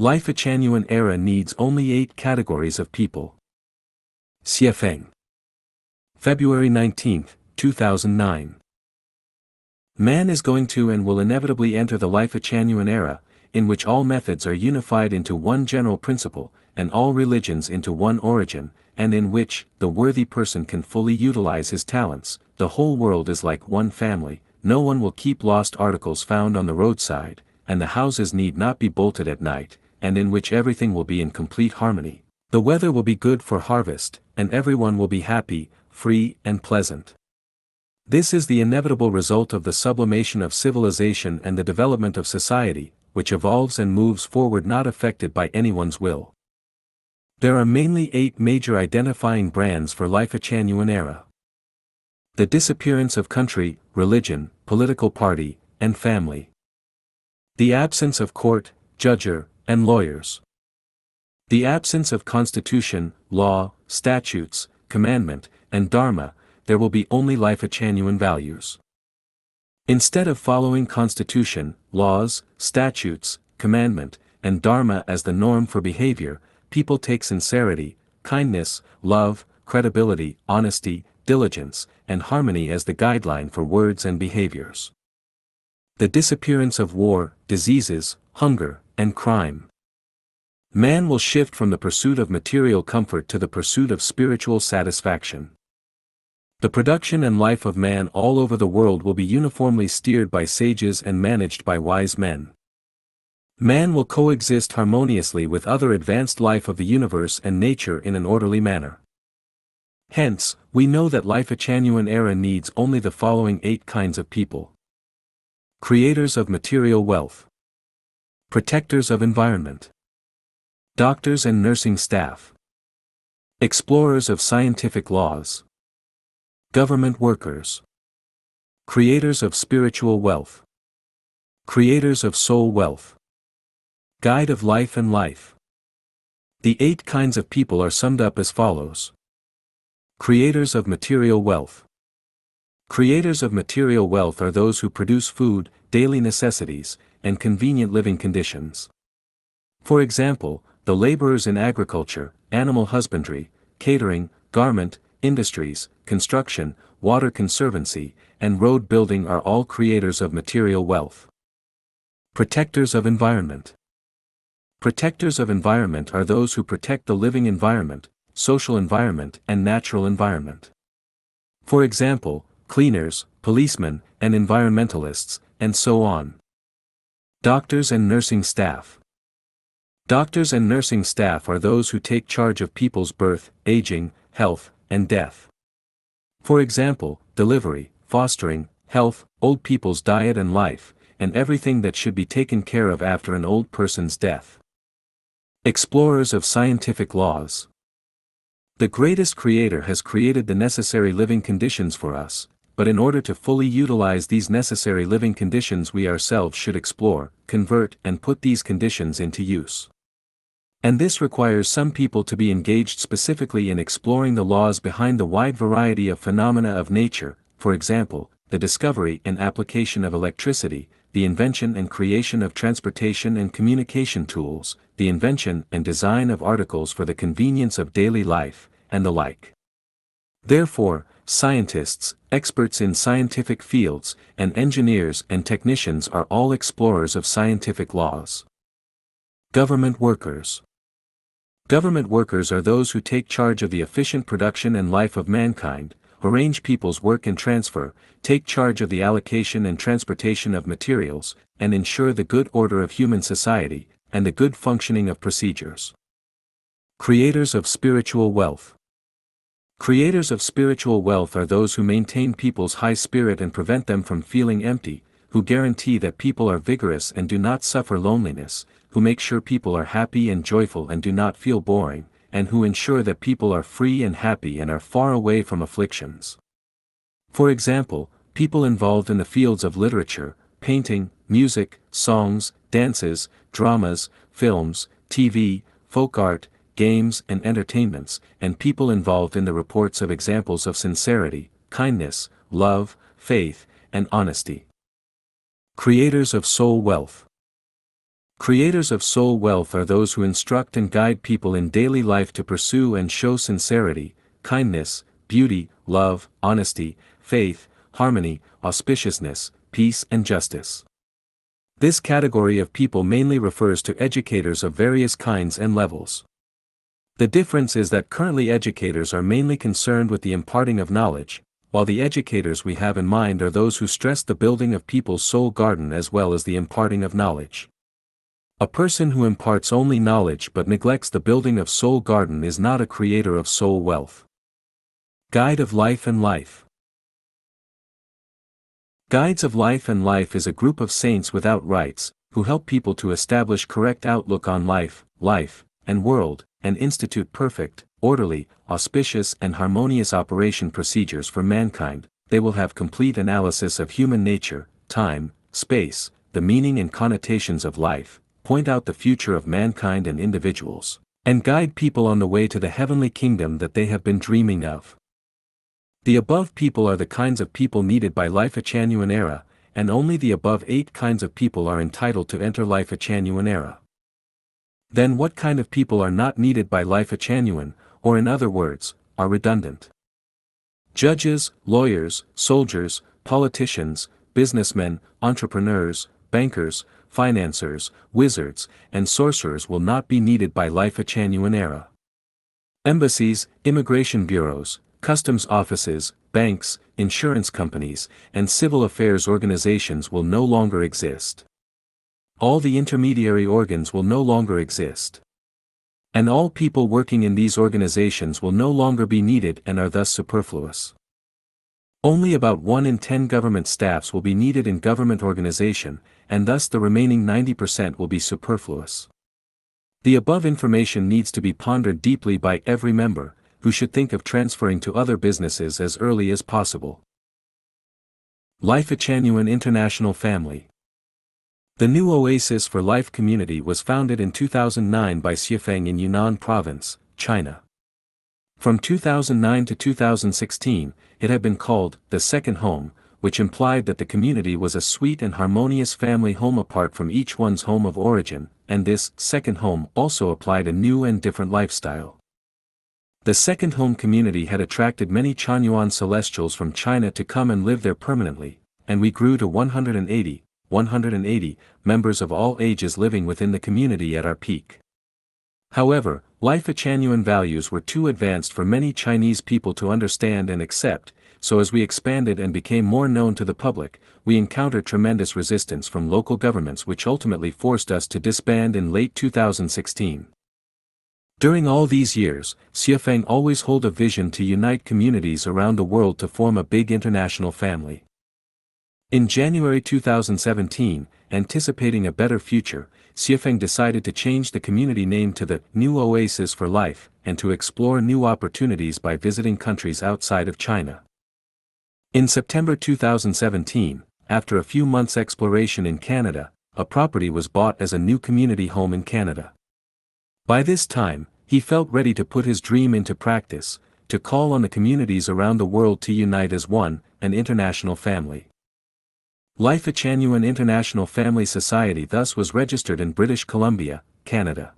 Lifechanyuan era needs only 8 categories of people. Xiefeng. February 19, 2009. Man is going to and will inevitably enter the Lifechanyuan era, in which all methods are unified into one general principle, and all religions into one origin, and in which the worthy person can fully utilize his talents. The whole world is like one family, no one will keep lost articles found on the roadside, and the houses need not be bolted at night, and in which everything will be in complete harmony. The weather will be good for harvest, and everyone will be happy, free and pleasant. This is the inevitable result of the sublimation of civilization and the development of society, which evolves and moves forward not affected by anyone's will. There are mainly 8 major identifying brands for Lifechanyuan era. The disappearance of country, religion, political party, and family. The absence of court, judger, and lawyers. The absence of constitution, law, statutes, commandment, and dharma. There will be only Lifechanyuan values. Instead of following constitution, laws, statutes, commandment, and dharma as the norm for behavior, people take sincerity, kindness, love, credibility, honesty, diligence, and harmony as the guideline for words and behaviors. The disappearance of war, diseases, hunger, and crime. Man will shift from the pursuit of material comfort to the pursuit of spiritual satisfaction. The production and life of man all over the world will be uniformly steered by sages and managed by wise men. Man will coexist harmoniously with other advanced life of the universe and nature in an orderly manner. Hence, we know that Lifechanyuan era needs only the following 8 kinds of people. Creators of material wealth. Protectors of environment. Doctors and nursing staff. Explorers of scientific laws. Government workers. Creators of spiritual wealth. Creators of soul wealth. Guide of life and life. The 8 kinds of people are summed up as follows. Creators of material wealth. Creators of material wealth are those who produce food, daily necessities, and convenient living conditions. For example, the laborers in agriculture, animal husbandry, catering, garment, industries, construction, water conservancy, and road building are all creators of material wealth. Protectors of environment. Protectors of environment are those who protect the living environment, social environment and natural environment. For example, cleaners, policemen, and environmentalists, and so on. Doctors and nursing staff. Doctors and nursing staff are those who take charge of people's birth, aging, health, and death. For example, delivery, fostering, health, old people's diet and life, and everything that should be taken care of after an old person's death. Explorers of scientific laws. The greatest creator has created the necessary living conditions for us, but in order to fully utilize these necessary living conditions we ourselves should explore, convert and put these conditions into use. And this requires some people to be engaged specifically in exploring the laws behind the wide variety of phenomena of nature, for example, the discovery and application of electricity, the invention and creation of transportation and communication tools, the invention and design of articles for the convenience of daily life, and the like. Therefore, scientists, experts in scientific fields, and engineers and technicians are all explorers of scientific laws. Government workers. Government workers are those who take charge of the efficient production and life of mankind, arrange people's work and transfer, take charge of the allocation and transportation of materials, and ensure the good order of human society, and the good functioning of procedures. Creators of spiritual wealth. Creators of spiritual wealth are those who maintain people's high spirit and prevent them from feeling empty, who guarantee that people are vigorous and do not suffer loneliness, who make sure people are happy and joyful and do not feel boring, and who ensure that people are free and happy and are far away from afflictions. For example, people involved in the fields of literature, painting, music, songs, dances, dramas, films, TV, folk art, games and entertainments, and people involved in the reports of examples of sincerity, kindness, love, faith, and honesty. Creators of soul wealth. Creators of soul wealth are those who instruct and guide people in daily life to pursue and show sincerity, kindness, beauty, love, honesty, faith, harmony, auspiciousness, peace and justice. This category of people mainly refers to educators of various kinds and levels. The difference is that currently educators are mainly concerned with the imparting of knowledge, while the educators we have in mind are those who stress the building of people's soul garden as well as the imparting of knowledge. A person who imparts only knowledge but neglects the building of soul garden is not a creator of soul wealth. Guide of Life and Life. Guides of Life and Life is a group of saints without rights, who help people to establish correct outlook on life, and world, and institute perfect, orderly, auspicious and harmonious operation procedures for mankind. They will have complete analysis of human nature, time, space, the meaning and connotations of life, point out the future of mankind and individuals, and guide people on the way to the heavenly kingdom that they have been dreaming of. The above people are the kinds of people needed by Lifechanyuan era, and only the above 8 kinds of people are entitled to enter Lifechanyuan era. Then what kind of people are not needed by Lifechanyuan, or in other words, are redundant? Judges, lawyers, soldiers, politicians, businessmen, entrepreneurs, bankers, financiers, wizards, and sorcerers will not be needed by Lifechanyuan era. Embassies, immigration bureaus, customs offices, banks, insurance companies, and civil affairs organizations will no longer exist. All the intermediary organs will no longer exist. And all people working in these organizations will no longer be needed and are thus superfluous. Only about 1 in 10 government staffs will be needed in government organization, and thus the remaining 90% will be superfluous. The above information needs to be pondered deeply by every member, who should think of transferring to other businesses as early as possible. Lifechanyuan International Family. The new Oasis for Life community was founded in 2009 by Xifeng in Yunnan Province, China. From 2009 to 2016, it had been called the Second Home, which implied that the community was a sweet and harmonious family home apart from each one's home of origin, and this second home also applied a new and different lifestyle. The Second Home community had attracted many Chanyuan celestials from China to come and live there permanently, and we grew to 180 members of all ages living within the community at our peak. However, Lifechanyuan values were too advanced for many Chinese people to understand and accept, so as we expanded and became more known to the public, we encountered tremendous resistance from local governments which ultimately forced us to disband in late 2016. During all these years, Xifeng always held a vision to unite communities around the world to form a big international family. In January 2017, anticipating a better future, Xifeng decided to change the community name to the New Oasis for Life, and to explore new opportunities by visiting countries outside of China. In September 2017, after a few months' exploration in Canada, a property was bought as a new community home in Canada. By this time, he felt ready to put his dream into practice, to call on the communities around the world to unite as one, an international family. Lifechanyuan International Family Society thus was registered in British Columbia, Canada.